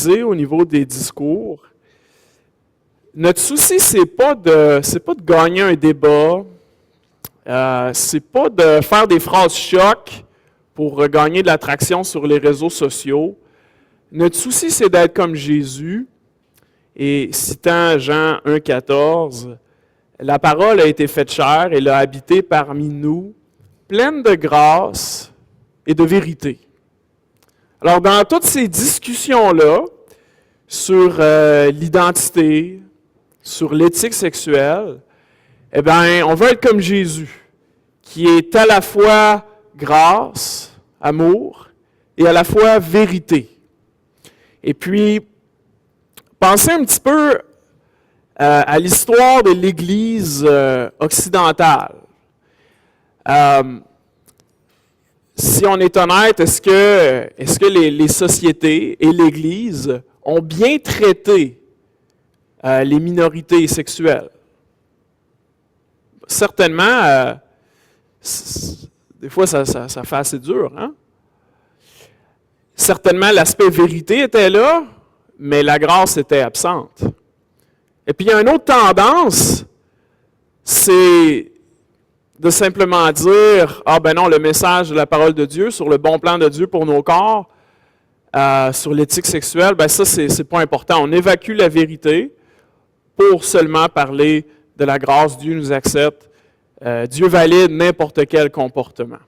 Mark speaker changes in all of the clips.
Speaker 1: au niveau des discours. Notre souci, c'est pas de gagner un débat, c'est pas de faire des phrases choc pour gagner de l'attraction sur les réseaux sociaux. Notre souci, c'est d'être comme Jésus. Et citant Jean 1,14, la parole a été faite chair, elle a habité parmi nous, pleine de grâce et de vérité. Alors, dans toutes ces discussions-là, sur l'identité, sur l'éthique sexuelle, eh bien, on veut être comme Jésus, qui est à la fois grâce, amour, et à la fois vérité. Et puis, pensez un petit peu à l'histoire de l'Église occidentale. Si on est honnête, est-ce que les sociétés et l'Église ont bien traité les minorités sexuelles? Certainement, des fois ça fait assez dur, hein? Certainement, l'aspect vérité était là, mais la grâce était absente. Et puis, il y a une autre tendance, c'est de simplement dire « Ah ben non, le message de la parole de Dieu, sur le bon plan de Dieu pour nos corps, sur l'éthique sexuelle, ben ça, c'est pas important. On évacue la vérité pour seulement parler de la grâce. Dieu nous accepte. Dieu valide n'importe quel comportement. »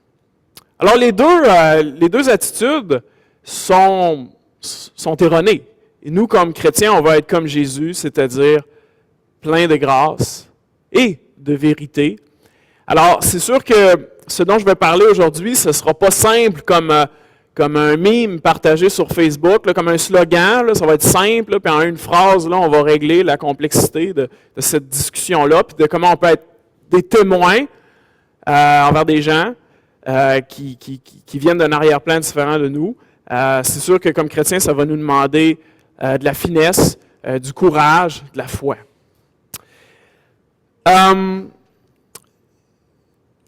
Speaker 1: Alors, les deux attitudes sont erronées. Et nous, comme chrétiens, on va être comme Jésus, c'est-à-dire plein de grâce et de vérité. Alors, c'est sûr que ce dont je vais parler aujourd'hui, ce ne sera pas simple comme un meme partagé sur Facebook, là, comme un slogan, là, ça va être simple, là, puis en une phrase, là, on va régler la complexité de cette discussion-là, puis de comment on peut être des témoins envers des gens qui viennent d'un arrière-plan différent de nous. C'est sûr que comme chrétiens, ça va nous demander de la finesse, du courage, de la foi.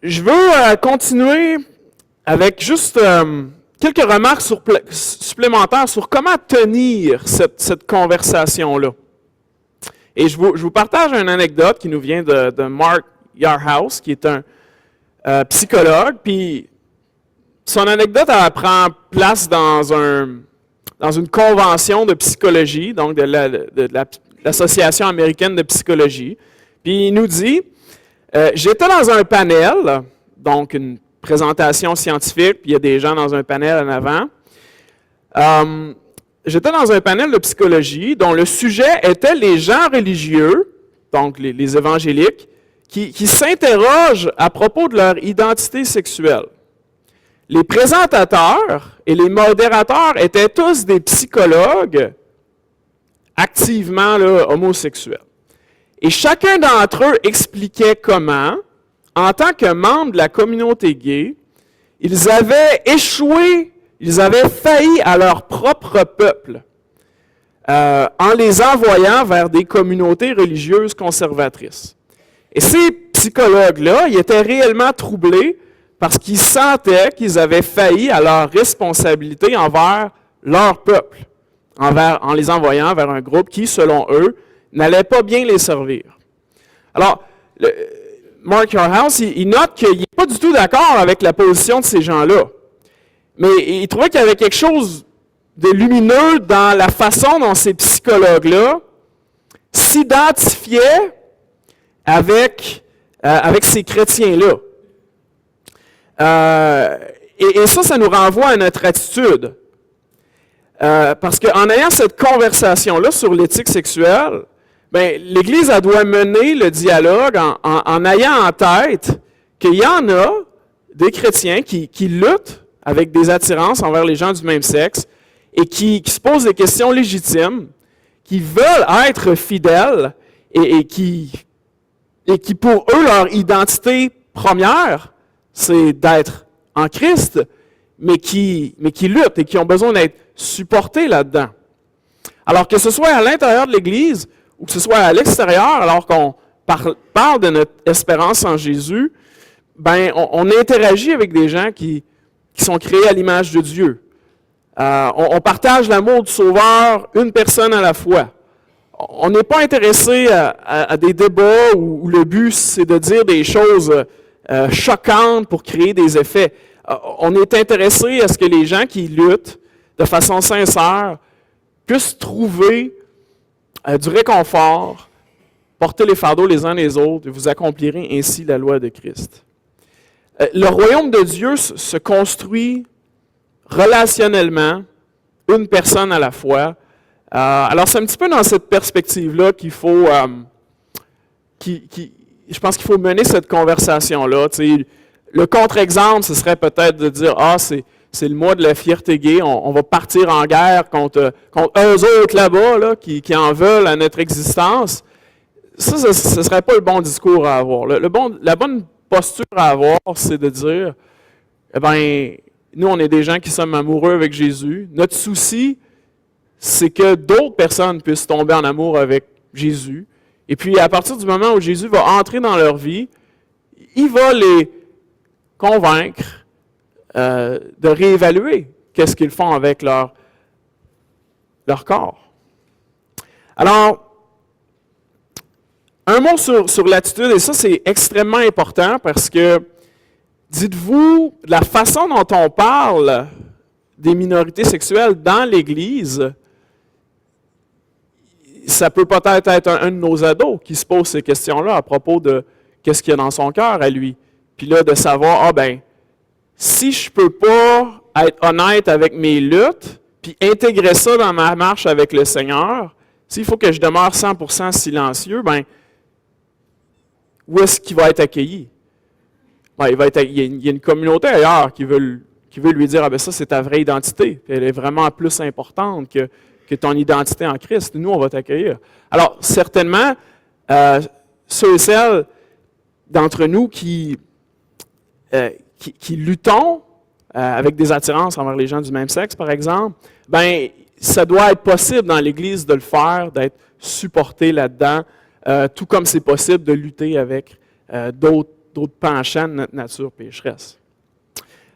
Speaker 1: Je veux continuer avec juste quelques remarques supplémentaires sur comment tenir cette conversation-là. Et je vous partage une anecdote qui nous vient de Mark Yarhouse, qui est un psychologue, puis son anecdote, elle prend place dans une convention de psychologie, donc de l'Association américaine de psychologie. Puis il nous dit, j'étais dans un panel, donc une présentation scientifique, puis il y a des gens dans un panel en avant. J'étais dans un panel de psychologie dont le sujet était les gens religieux, donc les évangéliques, qui s'interrogent à propos de leur identité sexuelle. Les présentateurs et les modérateurs étaient tous des psychologues activement là, homosexuels. Et chacun d'entre eux expliquait comment, en tant que membre de la communauté gay, ils avaient échoué, ils avaient failli à leur propre peuple en les envoyant vers des communautés religieuses conservatrices. Et ces psychologues-là, ils étaient réellement troublés parce qu'ils sentaient qu'ils avaient failli à leur responsabilité envers leur peuple, en les envoyant vers un groupe qui, selon eux, n'allait pas bien les servir. Alors, Mark Yarhouse, il note qu'il n'est pas du tout d'accord avec la position de ces gens-là. Mais il trouvait qu'il y avait quelque chose de lumineux dans la façon dont ces psychologues-là s'identifiaient avec ces chrétiens-là. Et ça nous renvoie à notre attitude. Parce qu'en ayant cette conversation-là sur l'éthique sexuelle, ben, l'Église, elle doit mener le dialogue en ayant en tête qu'il y en a des chrétiens qui luttent avec des attirances envers les gens du même sexe et qui se posent des questions légitimes, qui veulent être fidèles et qui pour eux, leur identité première, c'est d'être en Christ, mais qui luttent et qui ont besoin d'être supportés là-dedans. Alors que ce soit à l'intérieur de l'Église ou que ce soit à l'extérieur, alors qu'on parle de notre espérance en Jésus, ben on interagit avec des gens qui sont créés à l'image de Dieu. On partage l'amour du Sauveur une personne à la fois. On n'est pas intéressé à des débats où le but, c'est de dire des choses choquantes pour créer des effets. On est intéressé à ce que les gens qui luttent de façon sincère puissent trouver du réconfort, porter les fardeaux les uns les autres, et vous accomplirez ainsi la loi de Christ. Le royaume de Dieu se construit relationnellement, une personne à la fois. Alors, c'est un petit peu dans cette perspective-là qu'il faut, je pense qu'il faut mener cette conversation-là. Tu sais, le contre-exemple, ce serait peut-être de dire, c'est le mois de la fierté gay, on va partir en guerre contre eux autres là-bas, là, qui en veulent à notre existence. Ça, ce ne serait pas le bon discours à avoir. La bonne posture à avoir, c'est de dire, eh bien, nous, on est des gens qui sommes amoureux avec Jésus. Notre souci, c'est que d'autres personnes puissent tomber en amour avec Jésus. Et puis, à partir du moment où Jésus va entrer dans leur vie, il va les convaincre de réévaluer qu'est-ce qu'ils font avec leur corps. Alors, un mot sur l'attitude, et ça c'est extrêmement important parce que, dites-vous, la façon dont on parle des minorités sexuelles dans l'Église, ça peut peut-être être un de nos ados qui se pose ces questions-là à propos de qu'est-ce qu'il y a dans son cœur à lui. Puis là, de savoir, si je ne peux pas être honnête avec mes luttes, puis intégrer ça dans ma marche avec le Seigneur, s'il faut que je demeure 100% silencieux, où est-ce qu'il va être accueilli? Il y a une communauté ailleurs qui veut lui dire, ça c'est ta vraie identité, puis elle est vraiment plus importante que ton identité en Christ. Nous, on va t'accueillir. Alors, certainement, ceux et celles d'entre nous qui luttons avec des attirances envers les gens du même sexe, par exemple, ça doit être possible dans l'Église de le faire, d'être supporté là-dedans, tout comme c'est possible de lutter avec d'autres penchants de notre nature pécheresse.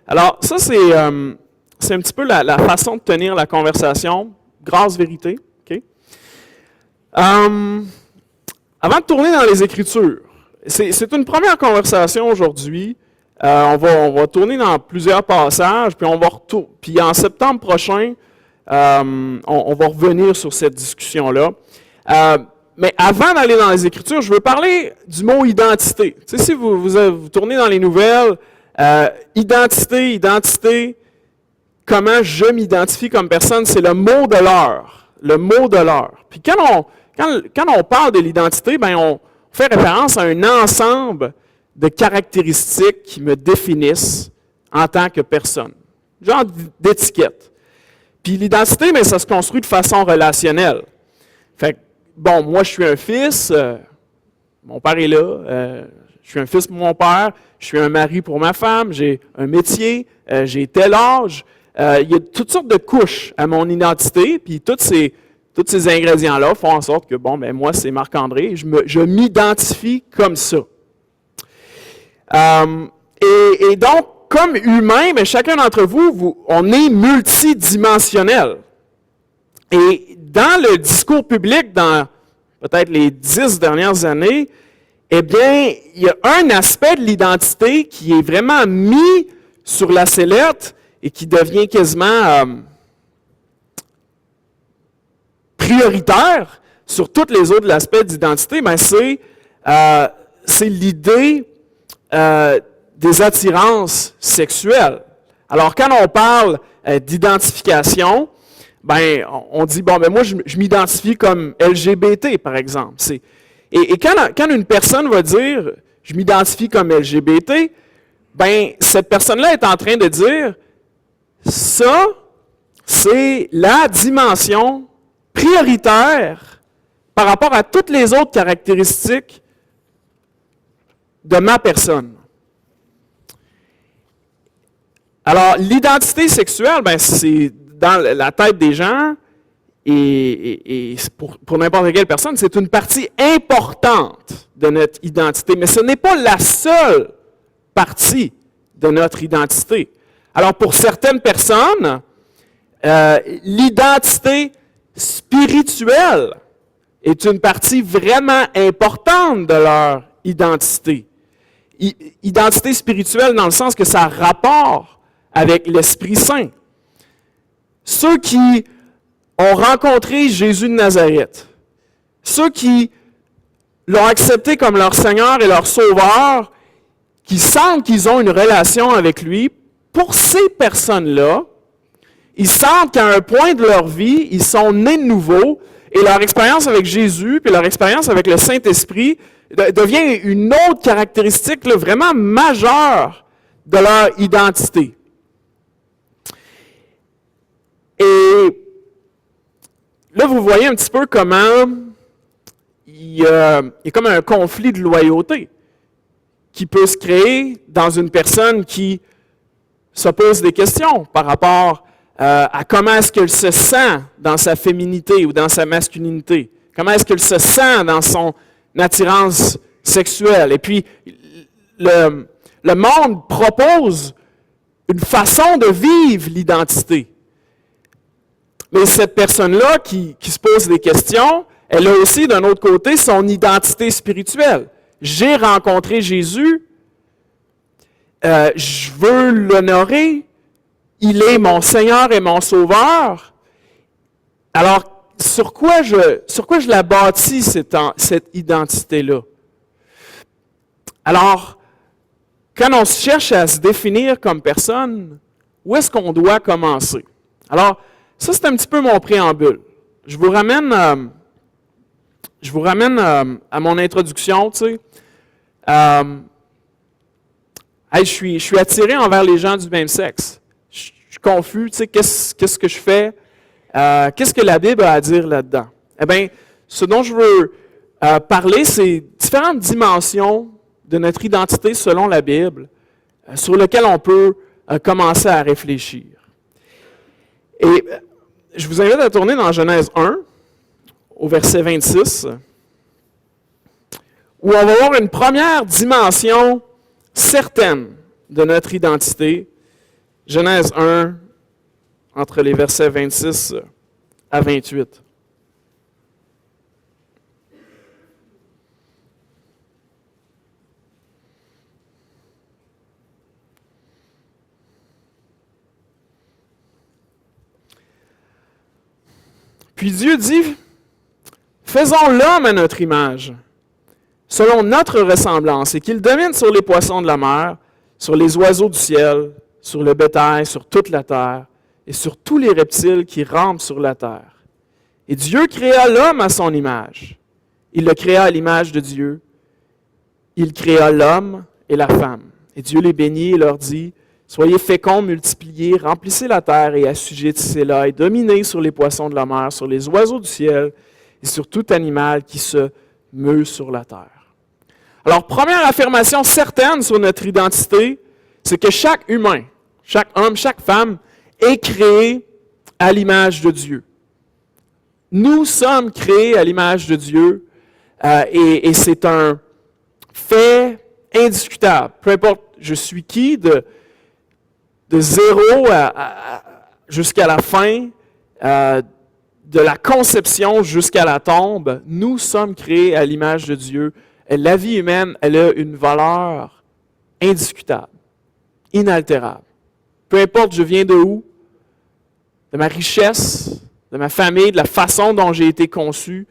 Speaker 1: Alors, ça, c'est un petit peu la façon de tenir la conversation, grâce-vérité. Okay? Avant de tourner dans les Écritures, c'est une première conversation aujourd'hui. On va tourner dans plusieurs passages, puis en septembre prochain, on va revenir sur cette discussion-là. Mais avant d'aller dans les Écritures, je veux parler du mot identité. Tu sais, si vous tournez dans les nouvelles, identité, comment je m'identifie comme personne, c'est le mot de l'heure. Le mot de l'heure. Puis quand on parle de l'identité, on fait référence à un ensemble de caractéristiques qui me définissent en tant que personne. Genre d'étiquette. Puis l'identité, ça se construit de façon relationnelle. Fait que, moi, je suis un fils, mon père est là, je suis un fils pour mon père, je suis un mari pour ma femme, j'ai un métier, j'ai tel âge. Il y a toutes sortes de couches à mon identité, puis tous ces ingrédients-là font en sorte que, moi, c'est Marc-André, je m'identifie comme ça. Et donc, comme humain, chacun d'entre vous, on est multidimensionnel. Et dans le discours public, dans peut-être les 10 dernières années, il y a un aspect de l'identité qui est vraiment mis sur la sellette et qui devient quasiment prioritaire sur tous les autres aspects d'identité, c'est l'idée des attirances sexuelles. Alors, quand on parle d'identification, on dit, moi, je m'identifie comme LGBT, par exemple. Et quand une personne va dire, je m'identifie comme LGBT, cette personne-là est en train de dire, ça, c'est la dimension prioritaire par rapport à toutes les autres caractéristiques de ma personne. Alors, l'identité sexuelle, c'est dans la tête des gens, et pour n'importe quelle personne, c'est une partie importante de notre identité, mais ce n'est pas la seule partie de notre identité. Alors, pour certaines personnes, l'identité spirituelle est une partie vraiment importante de leur identité. Identité spirituelle dans le sens que ça a rapport avec l'Esprit Saint. Ceux qui ont rencontré Jésus de Nazareth, ceux qui l'ont accepté comme leur Seigneur et leur Sauveur, qui sentent qu'ils ont une relation avec lui, pour ces personnes-là, ils sentent qu'à un point de leur vie, ils sont nés de nouveau et leur expérience avec Jésus puis leur expérience avec le Saint-Esprit devient une autre caractéristique là, vraiment majeure de leur identité. Et là, vous voyez un petit peu comment il y a comme un conflit de loyauté qui peut se créer dans une personne qui se pose des questions par rapport à comment est-ce qu'elle se sent dans sa féminité ou dans sa masculinité. Comment est-ce qu'elle se sent dans son attirance sexuelle. Et puis, le monde propose une façon de vivre l'identité. Mais cette personne-là qui se pose des questions, elle a aussi, d'un autre côté, son identité spirituelle. J'ai rencontré Jésus, je veux l'honorer, il est mon Seigneur et mon Sauveur. Alors, sur quoi je la bâtis, cette identité-là? Alors, quand on cherche à se définir comme personne, où est-ce qu'on doit commencer? Alors, ça, c'est un petit peu mon préambule. Je vous ramène à mon introduction, tu sais. Je suis attiré envers les gens du même sexe. Je suis confus, tu sais, qu'est-ce que je fais? Qu'est-ce que la Bible a à dire là-dedans? Eh bien, ce dont je veux parler, c'est différentes dimensions de notre identité selon la Bible, sur lesquelles on peut commencer à réfléchir. Et je vous invite à tourner dans Genèse 1, au verset 26, où on va voir une première dimension certaine de notre identité. Genèse 1, entre les versets 26 à 28. Puis Dieu dit, « Faisons l'homme à notre image, selon notre ressemblance, et qu'il domine sur les poissons de la mer, sur les oiseaux du ciel, sur le bétail, sur toute la terre, et sur tous les reptiles qui rampent sur la terre. Et Dieu créa l'homme à son image. Il le créa à l'image de Dieu. Il créa l'homme et la femme. Et Dieu les bénit et leur dit, « Soyez féconds, multipliez, remplissez la terre et assujettissez-la, et dominez sur les poissons de la mer, sur les oiseaux du ciel, et sur tout animal qui se meut sur la terre. » Alors, première affirmation certaine sur notre identité, c'est que chaque humain, chaque homme, chaque femme, est créé à l'image de Dieu. Nous sommes créés à l'image de Dieu et c'est un fait indiscutable. Peu importe je suis qui, de zéro jusqu'à la fin, de la conception jusqu'à la tombe, nous sommes créés à l'image de Dieu. Et la vie humaine, elle a une valeur indiscutable, inaltérable. Peu importe je viens de où, de ma richesse, de ma famille, de la façon dont j'ai été conçu,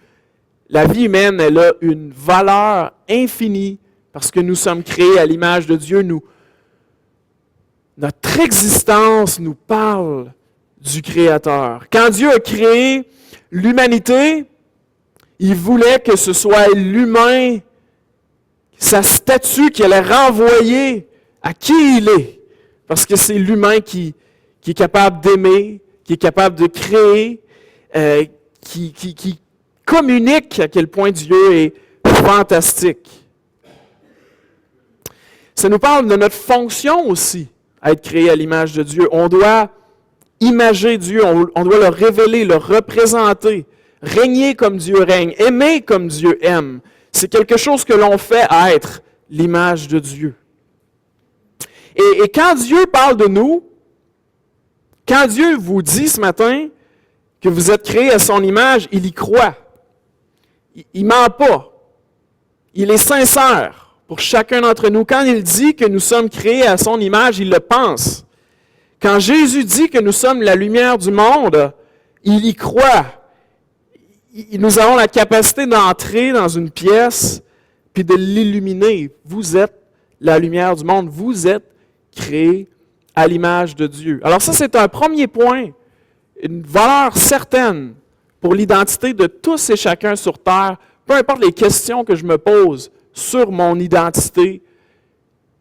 Speaker 1: la vie humaine, elle a une valeur infinie parce que nous sommes créés à l'image de Dieu. Notre existence nous parle du Créateur. Quand Dieu a créé l'humanité, il voulait que ce soit l'humain, sa statue qui allait renvoyer à qui il est. Parce que c'est l'humain qui est capable d'aimer, qui est capable de créer, qui communique à quel point Dieu est fantastique. Ça nous parle de notre fonction aussi, à être créé à l'image de Dieu. On doit imager Dieu, on doit le révéler, le représenter, régner comme Dieu règne, aimer comme Dieu aime. C'est quelque chose que l'on fait à être l'image de Dieu. Et quand Dieu parle de nous, quand Dieu vous dit ce matin que vous êtes créés à son image, il y croit. Il ne ment pas. Il est sincère pour chacun d'entre nous. Quand il dit que nous sommes créés à son image, il le pense. Quand Jésus dit que nous sommes la lumière du monde, il y croit. Nous avons la capacité d'entrer dans une pièce puis de l'illuminer. Vous êtes la lumière du monde. Vous êtes créés à l'image de Dieu. Alors ça, c'est un premier point, une valeur certaine pour l'identité de tous et chacun sur terre, peu importe les questions que je me pose sur mon identité,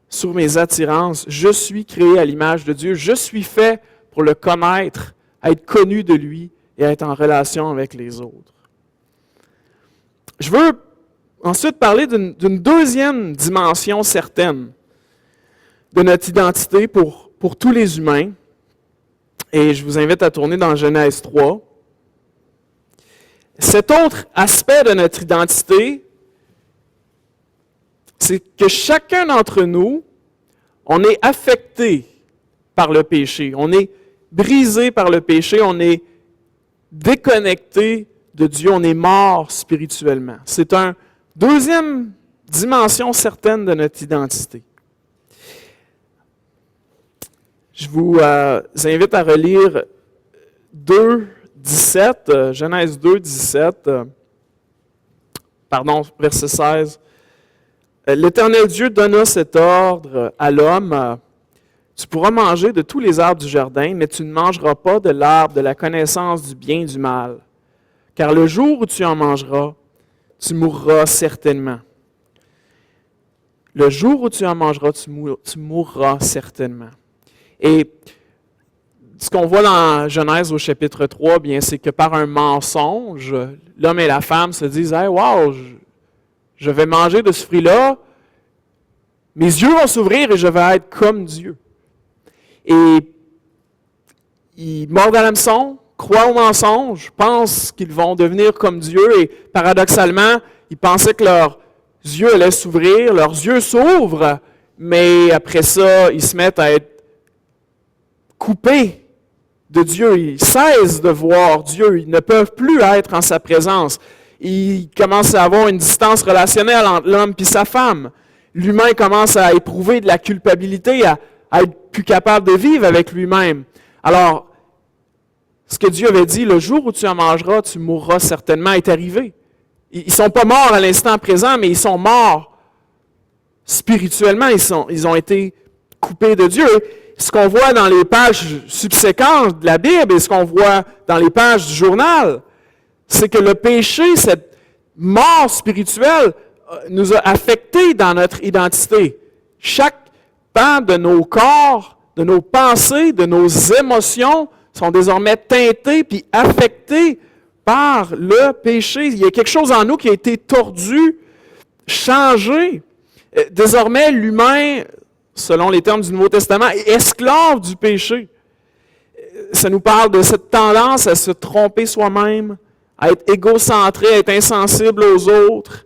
Speaker 1: sur mes attirances. Je suis créé à l'image de Dieu. Je suis fait pour le connaître, être connu de lui et être en relation avec les autres. Je veux ensuite parler d'une deuxième dimension certaine de notre identité pour tous les humains. Et je vous invite à tourner dans Genèse 3. Cet autre aspect de notre identité, c'est que chacun d'entre nous, on est affecté par le péché. On est brisé par le péché. On est déconnecté de Dieu. On est mort spirituellement. C'est une deuxième dimension certaine de notre identité. Je vous invite à relire 2:17, Genèse 2:17, verset 16. L'Éternel Dieu donna cet ordre à l'homme, tu pourras manger de tous les arbres du jardin, mais tu ne mangeras pas de l'arbre de la connaissance du bien et du mal, car le jour où tu en mangeras, tu mourras certainement. Le jour où tu en mangeras, tu mourras certainement. Et ce qu'on voit dans Genèse au chapitre 3, bien, c'est que par un mensonge, l'homme et la femme se disent « Hey, wow, je vais manger de ce fruit-là, mes yeux vont s'ouvrir et je vais être comme Dieu. » Et ils mordent à l'hameçon, croient au mensonge, pensent qu'ils vont devenir comme Dieu et paradoxalement, ils pensaient que leurs yeux allaient s'ouvrir, leurs yeux s'ouvrent, mais après ça, ils se mettent à être coupés de Dieu. Ils cessent de voir Dieu. Ils ne peuvent plus être en sa présence. Ils commencent à avoir une distance relationnelle entre l'homme et sa femme. L'humain commence à éprouver de la culpabilité, à être plus capable de vivre avec lui-même. Alors, ce que Dieu avait dit, le jour où tu en mangeras, tu mourras certainement, est arrivé. Ils ne sont pas morts à l'instant présent, mais ils sont morts spirituellement. Ils ont été coupés de Dieu. Ce qu'on voit dans les pages subséquentes de la Bible et ce qu'on voit dans les pages du journal, c'est que le péché, cette mort spirituelle, nous a affectés dans notre identité. Chaque pan de nos corps, de nos pensées, de nos émotions sont désormais teintés puis affectés par le péché. Il y a quelque chose en nous qui a été tordu, changé. Désormais, l'humain, selon les termes du Nouveau Testament, est esclave du péché. Ça nous parle de cette tendance à se tromper soi-même, à être égocentré, à être insensible aux autres,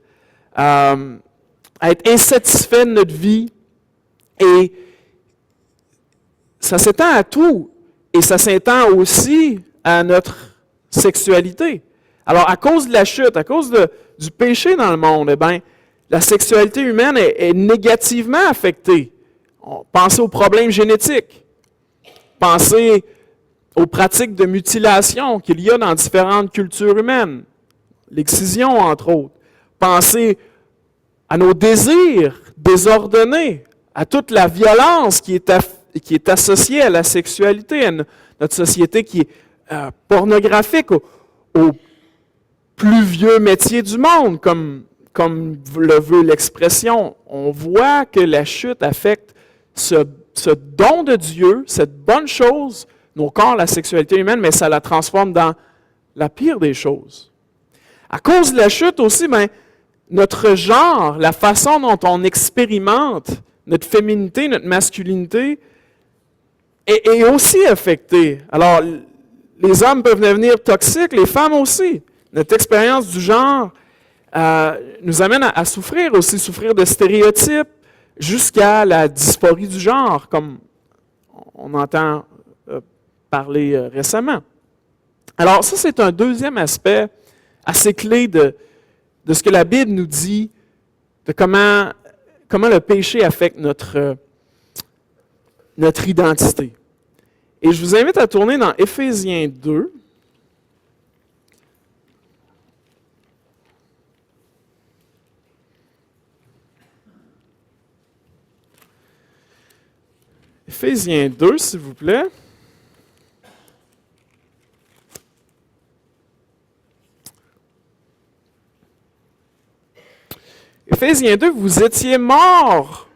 Speaker 1: à être insatisfait de notre vie. Et ça s'étend à tout. Et ça s'étend aussi à notre sexualité. Alors, à cause de la chute, à cause du péché dans le monde, eh bien, la sexualité humaine est négativement affectée. Pensez aux problèmes génétiques. Pensez aux pratiques de mutilation qu'il y a dans différentes cultures humaines. L'excision, entre autres. Pensez à nos désirs désordonnés, à toute la violence qui est associée à la sexualité, à notre société qui est pornographique, aux plus vieux métiers du monde, comme le veut l'expression. On voit que la chute affecte ce don de Dieu, cette bonne chose, nos corps, la sexualité humaine, mais ça la transforme dans la pire des choses. À cause de la chute aussi, notre genre, la façon dont on expérimente notre féminité, notre masculinité, est aussi affectée. Alors, les hommes peuvent devenir toxiques, les femmes aussi. Notre expérience du genre nous amène à souffrir aussi, souffrir de stéréotypes, jusqu'à la dysphorie du genre, comme on entend parlé récemment. Alors ça, c'est un deuxième aspect assez clé de ce que la Bible nous dit, de comment le péché affecte notre identité. Et je vous invite à tourner dans Éphésiens 2. Éphésiens 2, s'il vous plaît. Éphésiens 2, vous étiez morts.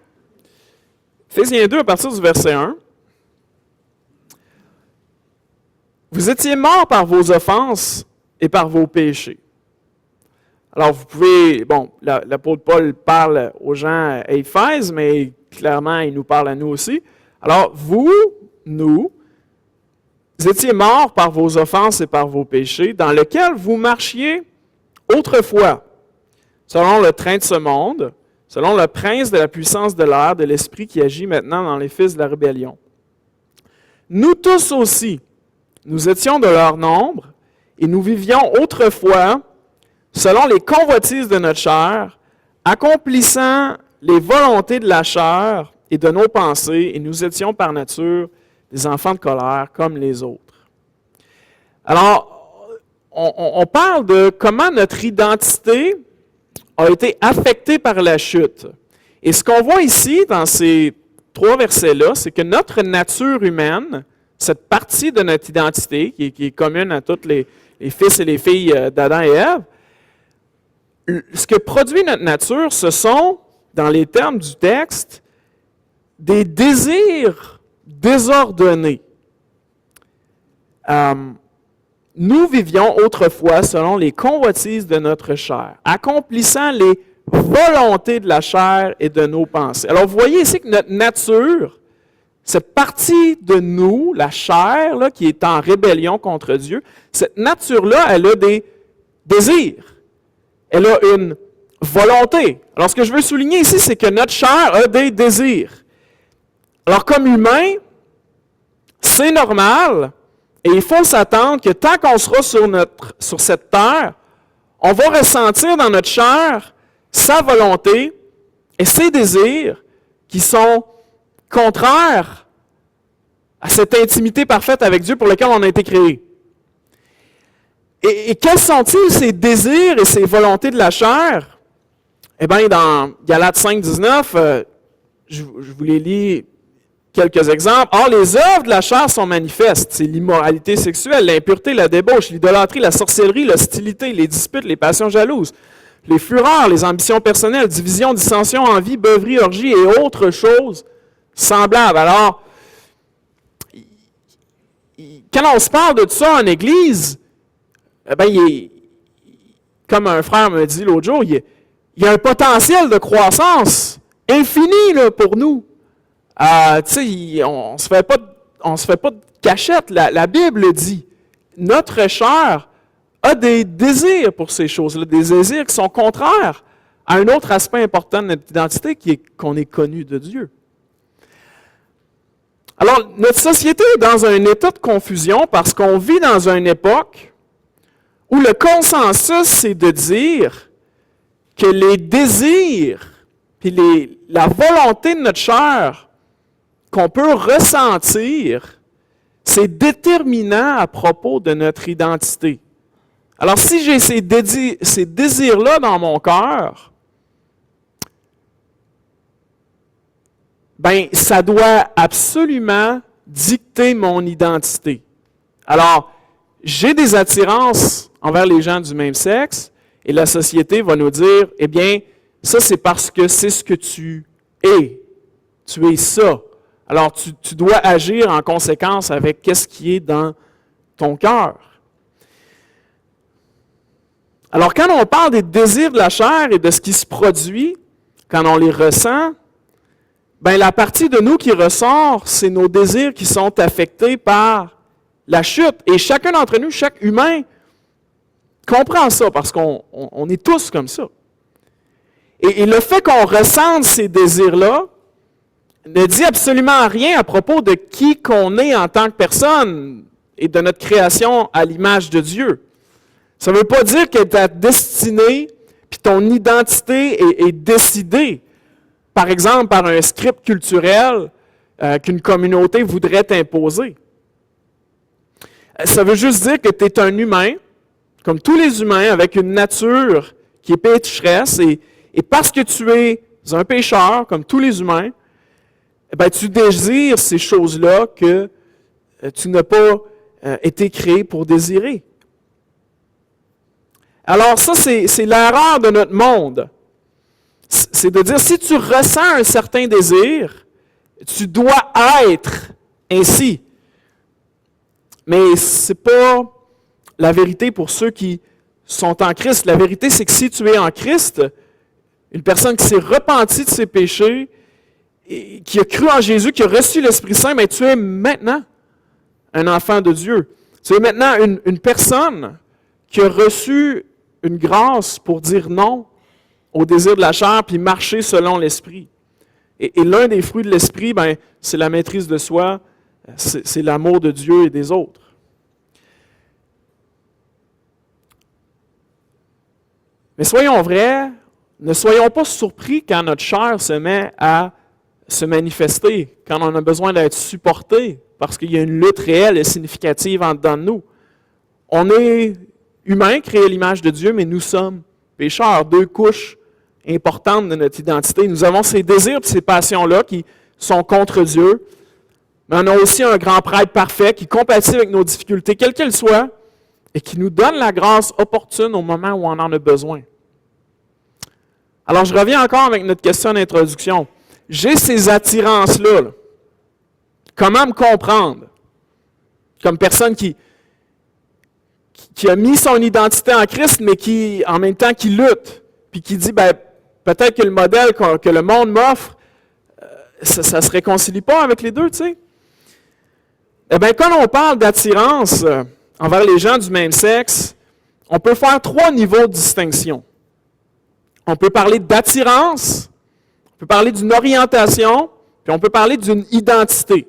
Speaker 1: Éphésiens 2, à partir du verset 1. Vous étiez morts par vos offenses et par vos péchés. Alors, vous pouvez, l'apôtre Paul parle aux gens à Éphèse, mais clairement, il nous parle à nous aussi. Alors, vous étiez morts par vos offenses et par vos péchés, dans lesquels vous marchiez autrefois, selon le train de ce monde, selon le prince de la puissance de l'air, de l'esprit qui agit maintenant dans les fils de la rébellion. Nous tous aussi, nous étions de leur nombre, et nous vivions autrefois selon les convoitises de notre chair, accomplissant les volontés de la chair et de nos pensées, et nous étions par nature des enfants de colère comme les autres. Alors, on parle de comment notre identité a été affectée par la chute. Et ce qu'on voit ici dans ces 3 versets-là, c'est que notre nature humaine, cette partie de notre identité qui est commune à tous les fils et les filles d'Adam et Ève, ce que produit notre nature, ce sont, dans les termes du texte, des désirs désordonnés. Nous vivions autrefois selon les convoitises de notre chair, accomplissant les volontés de la chair et de nos pensées. Alors, vous voyez ici que notre nature, cette partie de nous, la chair, là, qui est en rébellion contre Dieu, cette nature-là, elle a des désirs. Elle a une volonté. Alors, ce que je veux souligner ici, c'est que notre chair a des désirs. Alors, comme humain, c'est normal, et il faut s'attendre que tant qu'on sera sur cette terre, on va ressentir dans notre chair sa volonté et ses désirs qui sont contraires à cette intimité parfaite avec Dieu pour laquelle on a été créé. Et quels sont-ils ces désirs et ces volontés de la chair? Eh bien, dans Galates 5, 19, je vous les lis quelques exemples. Or, les œuvres de la chair sont manifestes. C'est l'immoralité sexuelle, l'impureté, la débauche, l'idolâtrie, la sorcellerie, l'hostilité, les disputes, les passions jalouses, les fureurs, les ambitions personnelles, divisions, dissensions, envies, beuveries, orgies et autres choses semblables. Alors, quand on se parle de tout ça en Église, eh bien, comme un frère me dit l'autre jour, il y a un potentiel de croissance infini là, pour nous. On ne se fait pas de cachette. La Bible le dit. Notre chair a des désirs pour ces choses-là, des désirs qui sont contraires à un autre aspect important de notre identité, qui est qu'on est connu de Dieu. Alors, notre société est dans un état de confusion parce qu'on vit dans une époque où le consensus, c'est de dire que les désirs puis la volonté de notre chair qu'on peut ressentir, c'est déterminant à propos de notre identité. Alors, si j'ai ces désirs-là dans mon cœur, ben, ça doit absolument dicter mon identité. Alors, j'ai des attirances envers les gens du même sexe, et la société va nous dire, eh bien, ça c'est parce que c'est ce que tu es. Tu es ça. Alors, tu dois agir en conséquence avec qu'est-ce qui est dans ton cœur. Alors, quand on parle des désirs de la chair et de ce qui se produit, quand on les ressent, ben la partie de nous qui ressort, c'est nos désirs qui sont affectés par la chute. Et chacun d'entre nous, chaque humain, comprend ça parce qu'on est tous comme ça. Et le fait qu'on ressente ces désirs-là ne dit absolument rien à propos de qui qu'on est en tant que personne. et de notre création à l'image de Dieu. Ça ne veut pas dire que ta destinée puis ton identité est décidée, par exemple, par un script culturel qu'une communauté voudrait t'imposer. Ça veut juste dire que tu es un humain, comme tous les humains, avec une nature qui est pécheresse, et parce que tu es un pécheur, comme tous les humains, ben, tu désires ces choses-là que tu n'as pas été créé pour désirer. Alors ça, c'est l'erreur de notre monde. C'est de dire, si tu ressens un certain désir, tu dois être ainsi. Mais ce n'est pas la vérité pour ceux qui sont en Christ. La vérité, c'est que si tu es en Christ, une personne qui s'est repentie de ses péchés, et qui a cru en Jésus, qui a reçu l'Esprit Saint, mais tu es maintenant un enfant de Dieu. Tu es maintenant une personne qui a reçu une grâce pour dire non au désir de la chair, puis marcher selon l'Esprit. Et l'un des fruits de l'Esprit, ben, c'est la maîtrise de soi, c'est l'amour de Dieu et des autres. Mais soyons vrais, ne soyons pas surpris quand notre chair se met à se manifester, quand on a besoin d'être supporté, parce qu'il y a une lutte réelle et significative en dedans de nous. On est humains, créés à l'image de Dieu, mais nous sommes pécheurs. Deux couches importantes de notre identité. Nous avons ces désirs et ces passions-là qui sont contre Dieu, mais on a aussi un grand prêtre parfait qui compatit avec nos difficultés, quelles qu'elles soient, et qui nous donne la grâce opportune au moment où on en a besoin. Alors, je reviens encore avec notre question d'introduction. J'ai ces attirances-là. Là. Comment me comprendre? Comme personne qui a mis son identité en Christ, mais qui, en même temps, qui lutte, puis qui dit, ben, peut-être que le modèle que le monde m'offre, ça ne se réconcilie pas avec les deux, tu sais. Eh bien, quand on parle d'attirance envers les gens du même sexe, on peut faire 3 niveaux de distinction. On peut parler d'attirance, on peut parler d'une orientation, puis on peut parler d'une identité.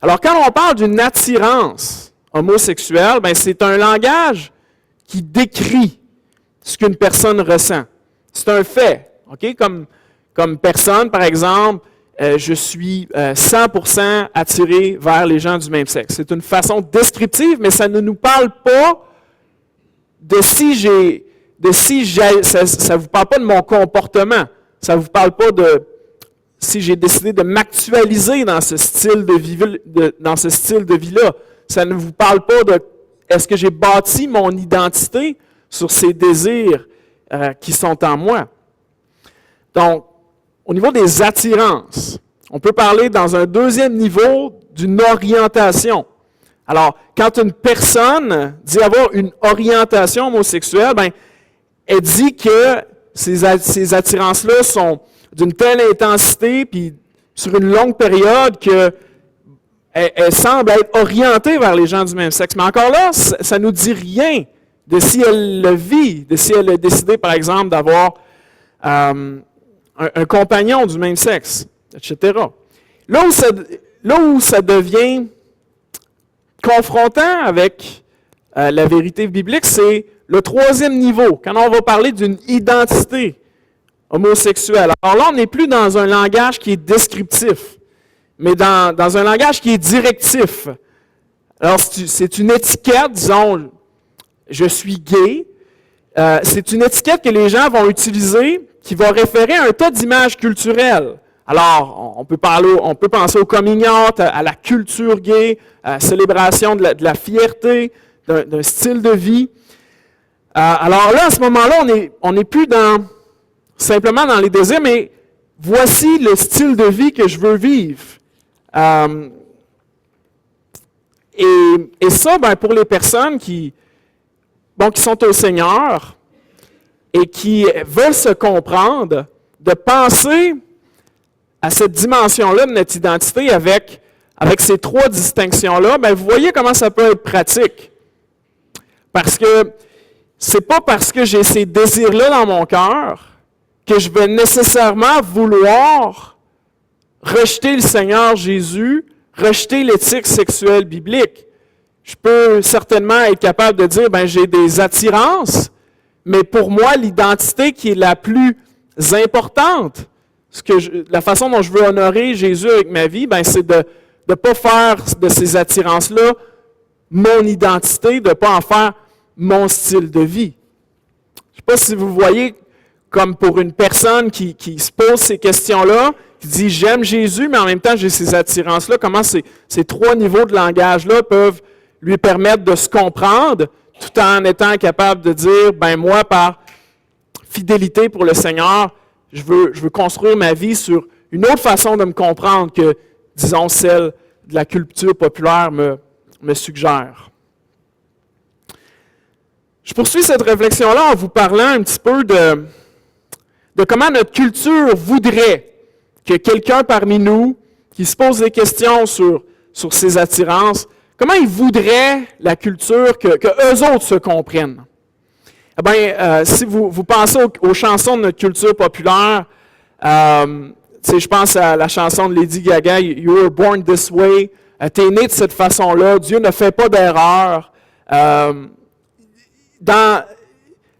Speaker 1: Alors, quand on parle d'une attirance homosexuelle, ben, c'est un langage qui décrit ce qu'une personne ressent. C'est un fait. Okay? Comme personne, par exemple, je suis 100% attiré vers les gens du même sexe. C'est une façon descriptive, mais ça ne nous parle pas de ça ne vous parle pas de mon comportement. Ça ne vous parle pas de si j'ai décidé de m'actualiser dans ce style de vie-là. Ça ne vous parle pas de est-ce que j'ai bâti mon identité sur ces désirs qui sont en moi. Donc, au niveau des attirances, on peut parler dans un deuxième niveau d'une orientation. Alors, quand une personne dit avoir une orientation homosexuelle, ben, elle dit que ces attirances-là sont d'une telle intensité, puis sur une longue période, qu'elle semble être orientée vers les gens du même sexe. Mais encore là, ça ne nous dit rien de si elle le vit, de si elle a décidé, par exemple, d'avoir un compagnon du même sexe, etc. Là où ça devient confrontant avec la vérité biblique, c'est le troisième niveau, quand on va parler d'une identité homosexuelle. Alors là, on n'est plus dans un langage qui est descriptif, mais dans un langage qui est directif. Alors, c'est une étiquette, disons, je suis gay. C'est une étiquette que les gens vont utiliser qui va référer à un tas d'images culturelles. Alors, on peut penser au coming out, à la culture gay, à la célébration de la fierté, d'un style de vie. Alors là, à ce moment-là, on n'est plus simplement dans les désirs, mais voici le style de vie que je veux vivre. Et ça, ben, pour les personnes qui sont au Seigneur et qui veulent se comprendre, de penser à cette dimension-là de notre identité avec ces 3 distinctions-là, ben, vous voyez comment ça peut être pratique. Parce que c'est pas parce que j'ai ces désirs-là dans mon cœur que je vais nécessairement vouloir rejeter le Seigneur Jésus, rejeter l'éthique sexuelle biblique. Je peux certainement être capable de dire, ben j'ai des attirances, mais pour moi, l'identité qui est la plus importante, la façon dont je veux honorer Jésus avec ma vie, ben c'est de ne pas faire de ces attirances-là mon identité, de ne pas en faire mon style de vie. Je ne sais pas si vous voyez, comme pour une personne qui se pose ces questions-là, qui dit « j'aime Jésus, mais en même temps j'ai ces attirances-là », comment ces trois niveaux de langage-là peuvent lui permettre de se comprendre, tout en étant capable de dire « ben moi, par fidélité pour le Seigneur, je veux construire ma vie sur une autre façon de me comprendre que, disons, celle de la culture populaire me suggère. » Je poursuis cette réflexion-là en vous parlant un petit peu de comment notre culture voudrait que quelqu'un parmi nous qui se pose des questions sur ses attirances, comment il voudrait la culture que eux autres se comprennent. Eh bien, si vous pensez aux chansons de notre culture populaire, je pense à la chanson de Lady Gaga, « You were born this way », t'es né de cette façon-là, Dieu ne fait pas d'erreur. Dans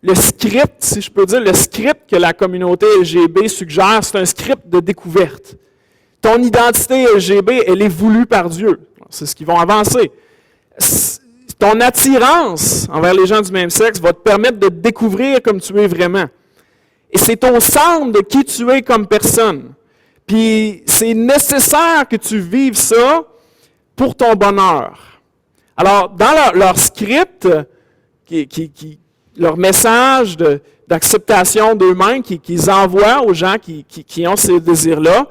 Speaker 1: le script, si je peux dire, le script que la communauté LGB suggère, c'est un script de découverte. Ton identité LGB, elle est voulue par Dieu. C'est ce qu'ils vont avancer. Ton attirance envers les gens du même sexe va te permettre de te découvrir comme tu es vraiment. Et c'est au centre de qui tu es comme personne. Puis c'est nécessaire que tu vives ça pour ton bonheur. Alors, dans leur script, leur message d'acceptation d'eux-mêmes qu'ils envoient aux gens qui ont ces désirs-là,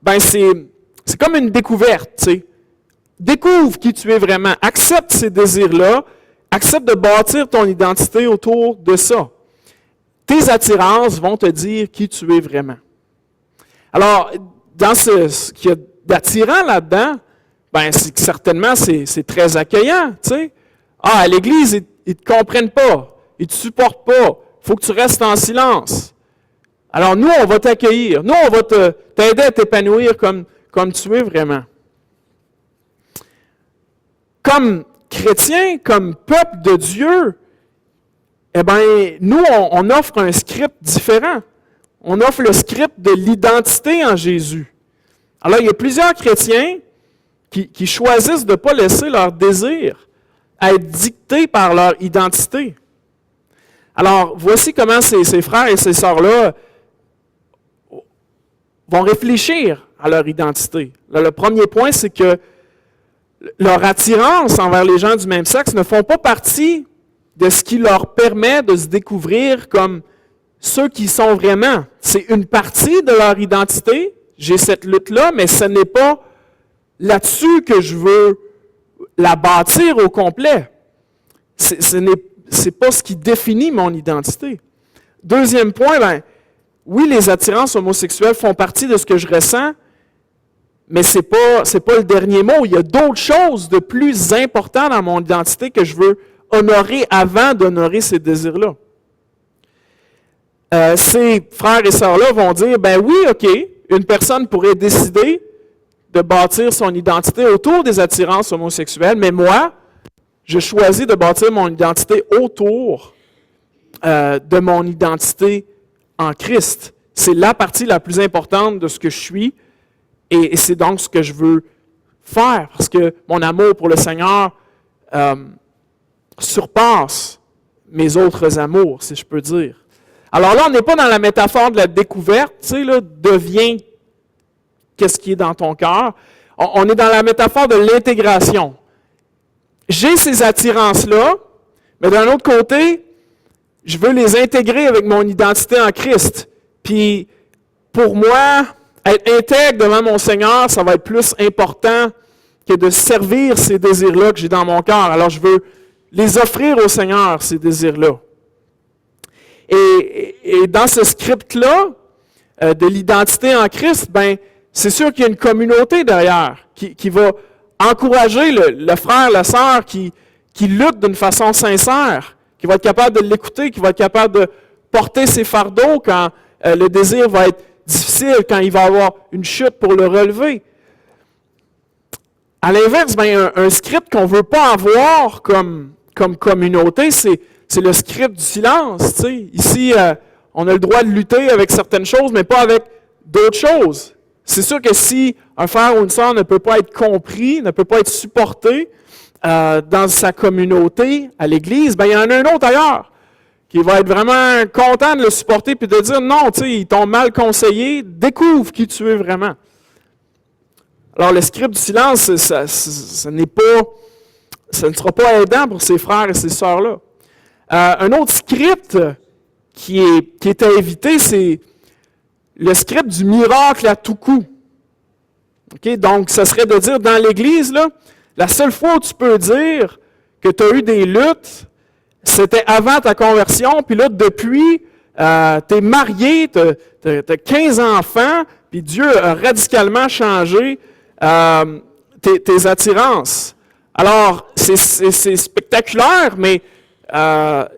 Speaker 1: ben c'est comme une découverte, tu sais. Découvre qui tu es vraiment, accepte ces désirs-là, accepte de bâtir ton identité autour de ça. Tes attirances vont te dire qui tu es vraiment. Alors, dans ce qu'il y a d'attirant là-dedans, ben certainement c'est très accueillant, tu sais. Ah, à l'Église, ils ne te comprennent pas, ils ne te supportent pas, il faut que tu restes en silence. Alors nous, on va t'accueillir, nous, on va t'aider à t'épanouir comme tu es vraiment. Comme chrétiens, comme peuple de Dieu, eh bien, nous, on offre un script différent. On offre le script de l'identité en Jésus. Alors, il y a plusieurs chrétiens qui choisissent de ne pas laisser leur désir être dicté par leur identité. Alors, voici comment ces frères et ces sœurs-là vont réfléchir à leur identité. Là, le premier point, c'est que leur attirance envers les gens du même sexe ne font pas partie de ce qui leur permet de se découvrir comme ceux qui sont vraiment. C'est une partie de leur identité. J'ai cette lutte-là, mais ce n'est pas là-dessus que je veux la bâtir au complet. C'est pas ce qui définit mon identité. Deuxième point, ben, oui, les attirances homosexuelles font partie de ce que je ressens, mais c'est pas le dernier mot. Il y a d'autres choses de plus importantes dans mon identité que je veux honorer avant d'honorer ces désirs-là. Ces frères et sœurs-là vont dire, ben oui, OK, une personne pourrait décider de bâtir son identité autour des attirances homosexuelles, mais moi, je choisis de bâtir mon identité autour de mon identité en Christ. C'est la partie la plus importante de ce que je suis et c'est donc ce que je veux faire parce que mon amour pour le Seigneur surpasse mes autres amours, si je peux dire. Alors là, on n'est pas dans la métaphore de la découverte, tu sais, là, deviens qu'est-ce qui est dans ton cœur. On est dans la métaphore de l'intégration. J'ai ces attirances-là, mais d'un autre côté, je veux les intégrer avec mon identité en Christ. Puis, pour moi, être intègre devant mon Seigneur, ça va être plus important que de servir ces désirs-là que j'ai dans mon cœur. Alors, je veux les offrir au Seigneur, ces désirs-là. Et dans ce script-là, de l'identité en Christ, ben, c'est sûr qu'il y a une communauté derrière qui va encourager le frère, la sœur qui lutte d'une façon sincère, qui va être capable de l'écouter, qui va être capable de porter ses fardeaux quand le désir va être difficile, quand il va avoir une chute pour le relever. À l'inverse, un script qu'on ne veut pas avoir comme communauté, c'est le script du silence. T'sais. Ici, on a le droit de lutter avec certaines choses, mais pas avec d'autres choses. C'est sûr que si un frère ou une sœur ne peut pas être compris, ne peut pas être supporté dans sa communauté, à l'Église, il y en a un autre ailleurs qui va être vraiment content de le supporter puis de dire non, ils t'ont mal conseillé, découvre qui tu es vraiment. Alors, le script du silence, ça ne sera pas aidant pour ces frères et ces sœurs-là. Un autre script qui est à éviter, c'est le script du miracle à tout coup. Okay? Donc, ça serait de dire, dans l'Église, là, la seule fois où tu peux dire que tu as eu des luttes, c'était avant ta conversion, puis là, depuis, tu es marié, tu as 15 enfants, puis Dieu a radicalement changé tes attirances. Alors, c'est spectaculaire, mais ça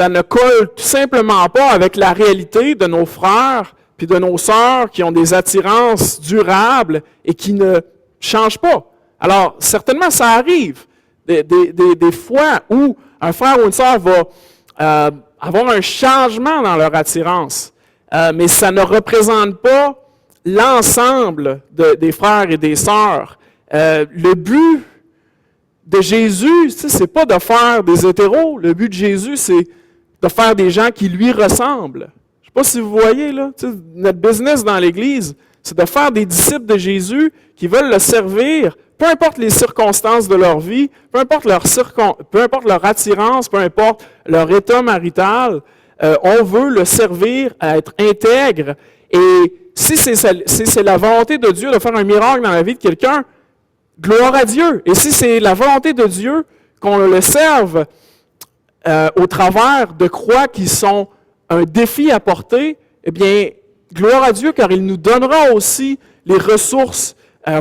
Speaker 1: ne colle tout simplement pas avec la réalité de nos frères puis de nos sœurs qui ont des attirances durables et qui ne changent pas. Alors, certainement, ça arrive des fois où un frère ou une sœur va avoir un changement dans leur attirance, mais ça ne représente pas l'ensemble des frères et des sœurs. Le but de Jésus, c'est pas de faire des hétéros. Le but de Jésus, c'est de faire des gens qui lui ressemblent. Je ne sais pas si vous voyez, là, notre business dans l'Église, c'est de faire des disciples de Jésus qui veulent le servir, peu importe les circonstances de leur vie, peu importe leur attirance, peu importe leur état marital, on veut le servir à être intègre. Et si c'est la volonté de Dieu de faire un miracle dans la vie de quelqu'un, gloire à Dieu. Et si c'est la volonté de Dieu qu'on le serve au travers de croix qui sont un défi à porter, eh bien, gloire à Dieu, car il nous donnera aussi les ressources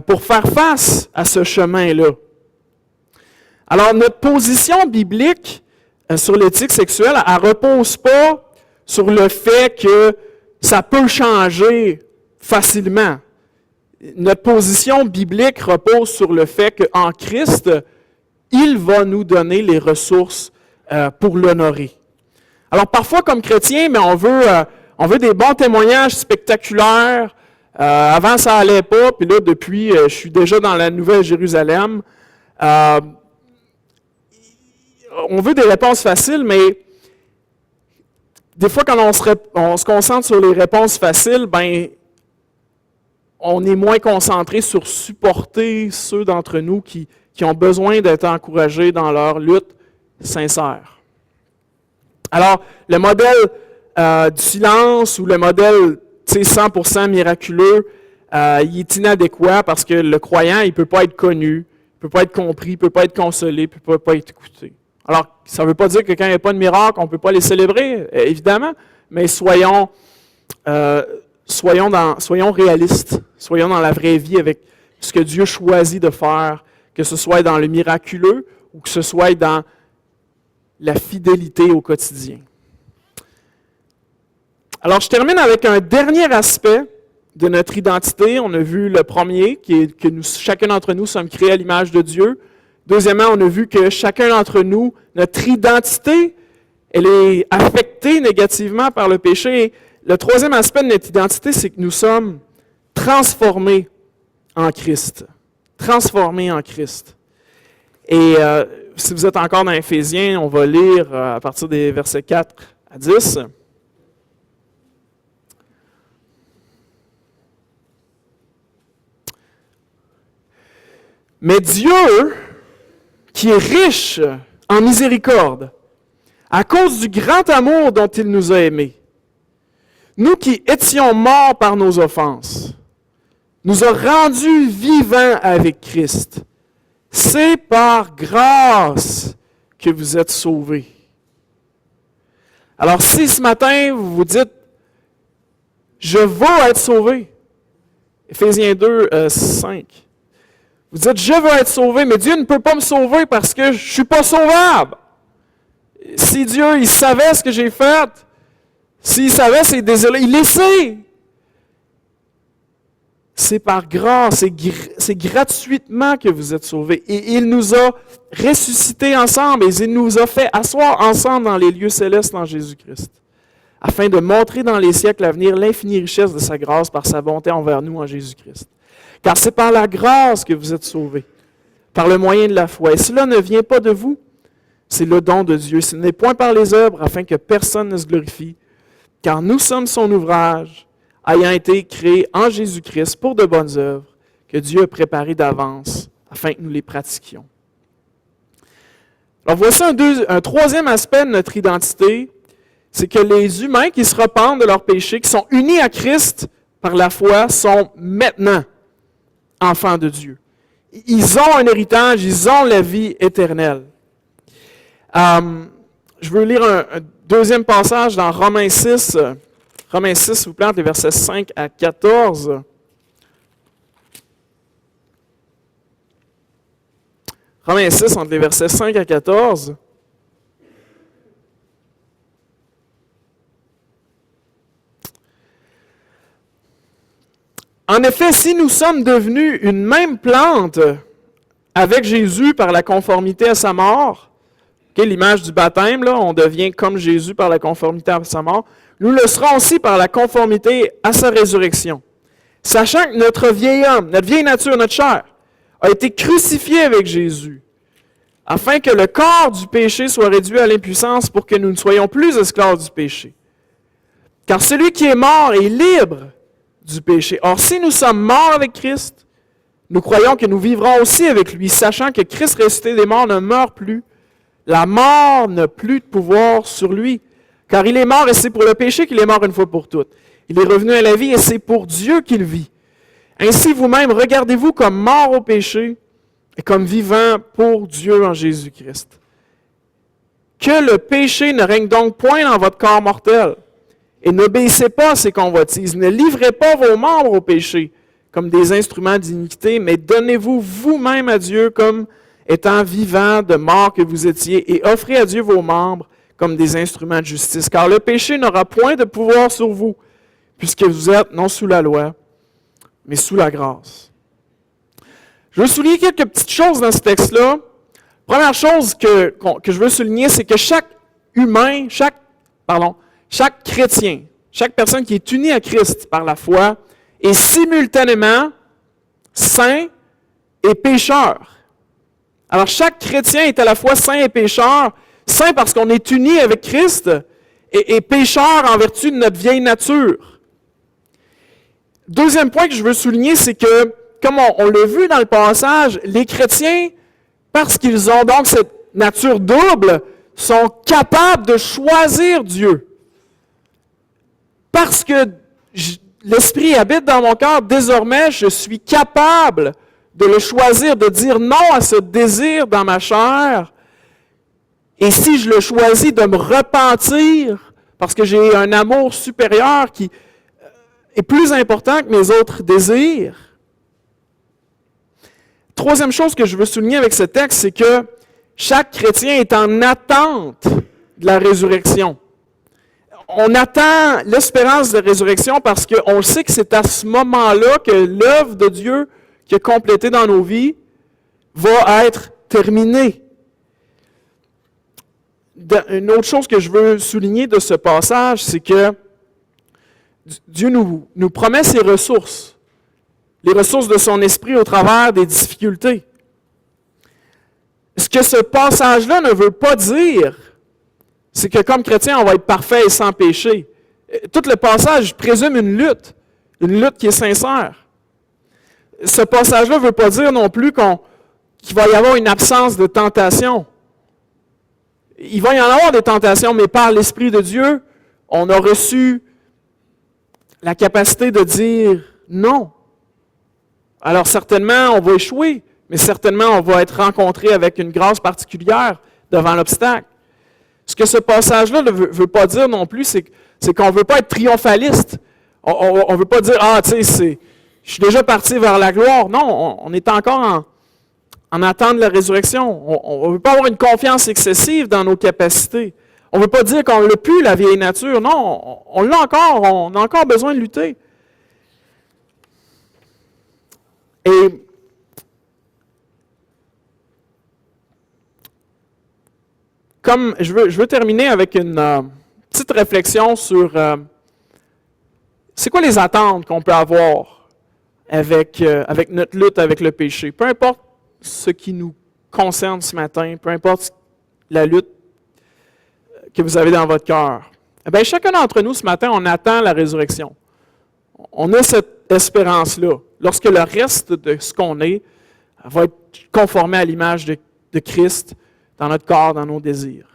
Speaker 1: pour faire face à ce chemin-là. Alors, notre position biblique sur l'éthique sexuelle, elle ne repose pas sur le fait que ça peut changer facilement. Notre position biblique repose sur le fait qu'en Christ, il va nous donner les ressources pour l'honorer. Alors parfois, comme chrétien, mais on veut des bons témoignages spectaculaires. Avant, ça allait pas, puis là, depuis, je suis déjà dans la Nouvelle Jérusalem. On veut des réponses faciles, mais des fois, quand on se concentre sur les réponses faciles, on est moins concentré sur supporter ceux d'entre nous qui ont besoin d'être encouragés dans leur lutte sincère. Alors, le modèle du silence ou le modèle 100% miraculeux, il est inadéquat parce que le croyant, il ne peut pas être connu, il ne peut pas être compris, il ne peut pas être consolé, il ne peut pas être écouté. Alors, ça ne veut pas dire que quand il n'y a pas de miracle, on ne peut pas les célébrer, évidemment, mais soyons réalistes, soyons dans la vraie vie avec ce que Dieu choisit de faire, que ce soit dans le miraculeux ou que ce soit dans la fidélité au quotidien. Alors, je termine avec un dernier aspect de notre identité. On a vu le premier, qui est que chacun d'entre nous sommes créés à l'image de Dieu. Deuxièmement, on a vu que chacun d'entre nous, notre identité, elle est affectée négativement par le péché. Et le troisième aspect de notre identité, c'est que nous sommes transformés en Christ. Transformés en Christ. Et si vous êtes encore dans Éphésiens, on va lire à partir des versets 4 à 10. Mais Dieu, qui est riche en miséricorde, à cause du grand amour dont il nous a aimés, nous qui étions morts par nos offenses, nous a rendus vivants avec Christ. C'est par grâce que vous êtes sauvés. Alors si ce matin vous vous dites, je veux être sauvé, Éphésiens 2, 5, vous dites, je veux être sauvé, mais Dieu ne peut pas me sauver parce que je ne suis pas sauvable. Si Dieu, il savait ce que j'ai fait, s'il savait ses désirs, il les sait. C'est par grâce, c'est gratuitement que vous êtes sauvés. Et il nous a ressuscités ensemble, et il nous a fait asseoir ensemble dans les lieux célestes en Jésus-Christ, afin de montrer dans les siècles à venir l'infinie richesse de sa grâce par sa bonté envers nous en Jésus-Christ. Car c'est par la grâce que vous êtes sauvés, par le moyen de la foi. Et cela ne vient pas de vous, c'est le don de Dieu. Ce n'est point par les œuvres, afin que personne ne se glorifie, car nous sommes son ouvrage, ayant été créés en Jésus-Christ pour de bonnes œuvres, que Dieu a préparées d'avance, afin que nous les pratiquions. Alors voici un troisième aspect de notre identité, c'est que les humains qui se repentent de leurs péchés, qui sont unis à Christ par la foi, sont maintenant enfants de Dieu. Ils ont un héritage, ils ont la vie éternelle. Je veux lire un deuxième passage dans Romains 6. Romains 6, s'il vous plaît, les versets 5 à 14. Romains 6, entre les versets 5 à 14. En effet, si nous sommes devenus une même plante avec Jésus par la conformité à sa mort, l'image du baptême, là, on devient comme Jésus par la conformité à sa mort, nous le serons aussi par la conformité à sa résurrection. Sachant que notre vieil homme, notre vieille nature, notre chair, a été crucifié avec Jésus, afin que le corps du péché soit réduit à l'impuissance pour que nous ne soyons plus esclaves du péché. Car celui qui est mort est libre du péché. Or, si nous sommes morts avec Christ, nous croyons que nous vivrons aussi avec lui, sachant que Christ ressuscité des morts ne meurt plus. La mort n'a plus de pouvoir sur lui, car il est mort et c'est pour le péché qu'il est mort une fois pour toutes. Il est revenu à la vie et c'est pour Dieu qu'il vit. Ainsi vous-même, regardez-vous comme morts au péché et comme vivants pour Dieu en Jésus-Christ. Que le péché ne règne donc point dans votre corps mortel, et n'obéissez pas à ses convoitises. Ne livrez pas vos membres au péché comme des instruments d'iniquité, mais donnez-vous vous-même à Dieu comme étant vivants de mort que vous étiez, et offrez à Dieu vos membres comme des instruments de justice. Car le péché n'aura point de pouvoir sur vous, puisque vous êtes non sous la loi, mais sous la grâce. Je veux souligner quelques petites choses dans ce texte-là. Première chose que je veux souligner, c'est que chaque humain, chaque chrétien, chaque personne qui est unie à Christ par la foi, est simultanément saint et pécheur. Alors chaque chrétien est à la fois saint et pécheur, saint parce qu'on est uni avec Christ, et pécheur en vertu de notre vieille nature. Deuxième point que je veux souligner, c'est que, comme on l'a vu dans le passage, les chrétiens, parce qu'ils ont donc cette nature double, sont capables de choisir Dieu. Parce que l'Esprit habite dans mon cœur, désormais, je suis capable de le choisir, de dire non à ce désir dans ma chair. Et si je le choisis, de me repentir, parce que j'ai un amour supérieur qui est plus important que mes autres désirs. Troisième chose que je veux souligner avec ce texte, c'est que chaque chrétien est en attente de la résurrection. On attend l'espérance de la résurrection parce qu'on sait que c'est à ce moment-là que l'œuvre de Dieu qui est complétée dans nos vies va être terminée. Une autre chose que je veux souligner de ce passage, c'est que Dieu nous promet ses ressources, les ressources de son esprit au travers des difficultés. Ce que ce passage-là ne veut pas dire, c'est que comme chrétien, on va être parfait et sans péché. Tout le passage présume une lutte qui est sincère. Ce passage-là ne veut pas dire non plus qu'il va y avoir une absence de tentation. Il va y en avoir des tentations, mais par l'Esprit de Dieu, on a reçu la capacité de dire non. Alors certainement, on va échouer, mais certainement, on va être rencontré avec une grâce particulière devant l'obstacle. Ce que ce passage-là ne veut pas dire non plus, c'est qu'on ne veut pas être triomphaliste. On ne veut pas dire, tu sais, je suis déjà parti vers la gloire. Non, on est encore en attente de la résurrection. On ne veut pas avoir une confiance excessive dans nos capacités. On ne veut pas dire qu'on n'a plus la vieille nature. Non, on l'a encore, on a encore besoin de lutter. Et comme je veux terminer avec une petite réflexion sur c'est quoi les attentes qu'on peut avoir avec notre lutte avec le péché. Peu importe ce qui nous concerne ce matin, peu importe la lutte que vous avez dans votre cœur. Eh bien, chacun d'entre nous ce matin, on attend la résurrection. On a cette espérance-là. Lorsque le reste de ce qu'on est va être conformé à l'image de Christ dans notre corps, dans nos désirs.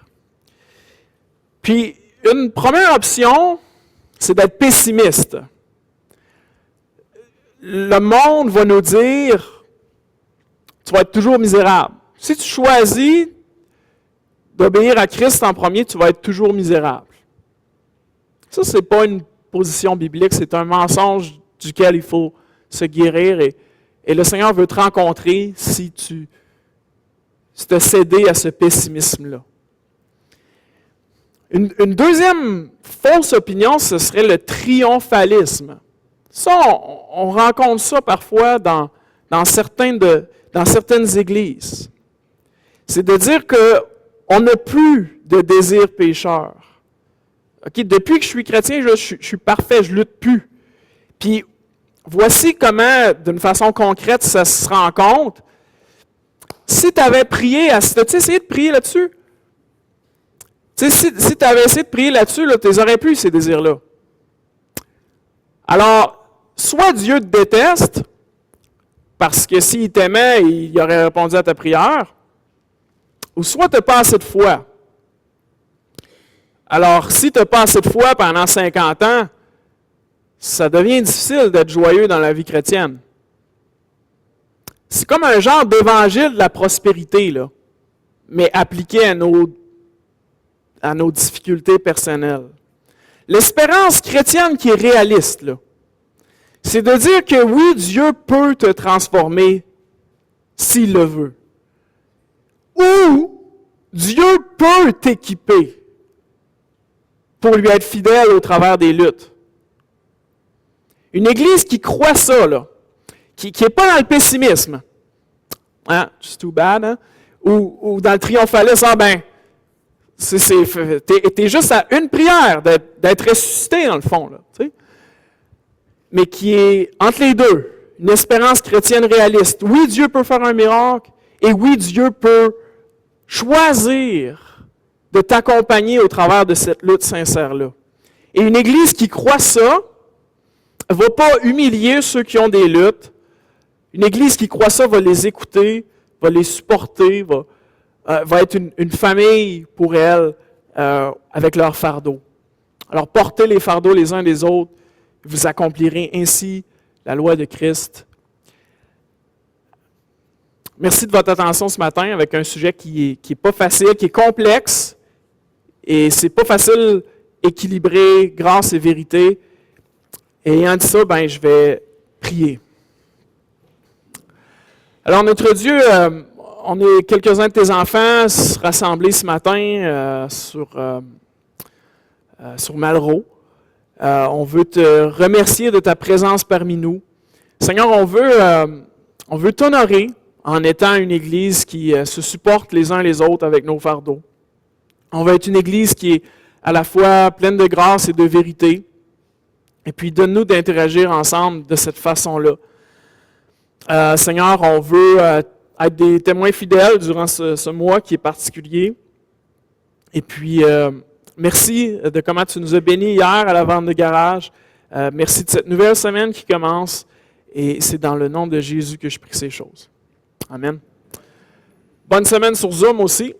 Speaker 1: Puis, une première option, c'est d'être pessimiste. Le monde va nous dire, tu vas être toujours misérable. Si tu choisis d'obéir à Christ en premier, tu vas être toujours misérable. Ça, ce n'est pas une position biblique, c'est un mensonge duquel il faut se guérir. Et le Seigneur veut te rencontrer si tu te cédé à ce pessimisme-là. Une deuxième fausse opinion, ce serait le triomphalisme. Ça, on rencontre ça parfois dans certaines églises. C'est de dire qu'on n'a plus de désir pécheur. Okay? Depuis que je suis chrétien, je suis parfait, je ne lutte plus. Puis, voici comment, d'une façon concrète, ça se rencontre. Si tu avais prié, as-tu essayé de prier là-dessus? Si tu avais essayé de prier là-dessus, tu les aurais plus, ces désirs-là. Alors, soit Dieu te déteste, parce que s'il t'aimait, il aurait répondu à ta prière, ou soit tu n'as pas assez de foi. Alors, si tu n'as pas assez de foi pendant 50 ans, ça devient difficile d'être joyeux dans la vie chrétienne. C'est comme un genre d'évangile de la prospérité, là, mais appliqué à nos difficultés personnelles. L'espérance chrétienne qui est réaliste, là, c'est de dire que oui, Dieu peut te transformer s'il le veut. Ou Dieu peut t'équiper pour lui être fidèle au travers des luttes. Une Église qui croit ça, là, qui n'est pas dans le pessimisme, hein, just too bad, hein, ou dans le triomphalisme, t'es juste à une prière d'être ressuscité, dans le fond, là, tu sais. Mais qui est entre les deux, une espérance chrétienne réaliste. Oui, Dieu peut faire un miracle, et oui, Dieu peut choisir de t'accompagner au travers de cette lutte sincère-là. Et une Église qui croit ça, ne va pas humilier ceux qui ont des luttes. Une Église qui croit ça va les écouter, va les supporter, va être une famille pour elles avec leur fardeau. Alors portez les fardeaux les uns des autres, vous accomplirez ainsi la loi de Christ. Merci de votre attention ce matin avec un sujet qui est pas facile, qui est complexe, et c'est pas facile d'équilibrer grâce et vérité. Et ayant dit ça, je vais prier. Alors, notre Dieu, on est quelques-uns de tes enfants rassemblés ce matin sur Malraux. On veut te remercier de ta présence parmi nous. Seigneur, on veut t'honorer en étant une Église qui se supporte les uns les autres avec nos fardeaux. On veut être une Église qui est à la fois pleine de grâce et de vérité. Et puis, donne-nous d'interagir ensemble de cette façon-là. Seigneur, on veut être des témoins fidèles durant ce mois qui est particulier. Et puis, merci de comment tu nous as bénis hier à la vente de garage. Merci de cette nouvelle semaine qui commence. Et c'est dans le nom de Jésus que je prie ces choses. Amen. Bonne semaine sur Zoom aussi.